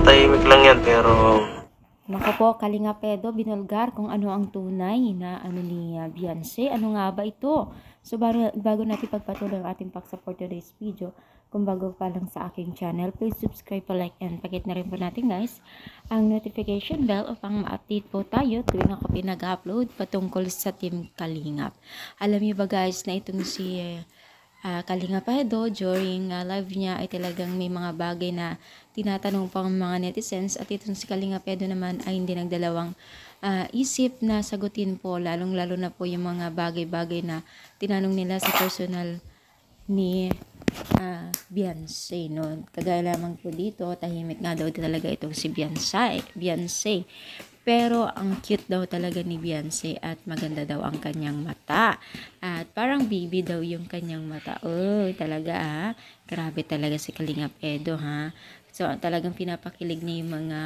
tahimik lang yan, pero Naku po, Kalinga Pedo, binulgar kung ano ang tunay na ano ni Beyonce. Ano nga ba ito? So, bago natin pagpatuloy ang ating pag-support today's video, kung bago pa lang sa aking channel, please subscribe po, like, and pakit na rin po natin guys ang notification bell upang ma-update po tayo tuwing ako pinag-upload patungkol sa Team Kalingap. Alam niyo ba guys na itong si Kalinga Pedo during live niya ay talagang may mga bagay na tinatanong pang mga netizens, at itong si Kalinga Pedo naman ay hindi nagdalawang isip na sagutin po, lalong lalo na po yung mga bagay-bagay na tinanong nila sa personal ni Beyonce, no? Kagaya lamang po dito, tahimik nga daw talaga itong si Beyonce. Pero ang cute daw talaga ni Beyonce at maganda daw ang kanyang mata. At parang baby daw yung kanyang mata. Oh, talaga grabe talaga si Kalinga Pedo ha. So talagang pinapakilig niya yung mga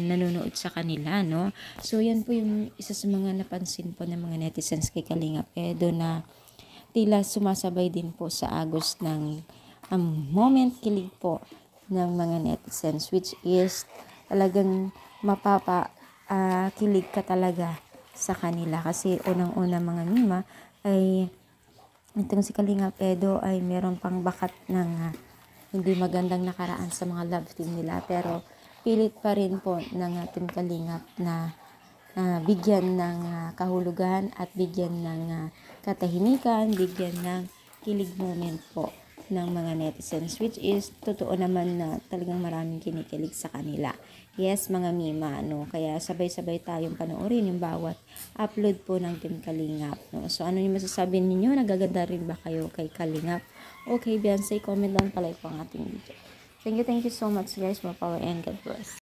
nanonood sa kanila, no? So yan po yung isa sa mga napansin po ng mga netizens kay Kalinga Pedo na tila sumasabay din po sa agos ng moment kilig po ng mga netizens, which is talagang kilig ka talaga sa kanila kasi unang-una mga mima ay itong si Kalinga Pedo ay meron pang bakat ng hindi magandang nakaraan sa mga love team nila, pero pilit pa rin po ng Team Kalingap na bigyan ng kahulugan at bigyan ng katahimikan, bigyan ng kilig moment po ng mga netizens, which is totoo naman na talagang maraming kinikilig sa kanila. Yes, mga mima, no? Kaya sabay-sabay tayong panoorin yung bawat upload po ng Team Kalingap, no? So, ano yung masasabi ninyo? Nagaganda rin ba kayo kay Kalingap? Okay, Beyonce, comment down, palike po ang ating video. Thank you so much guys. More power and God bless.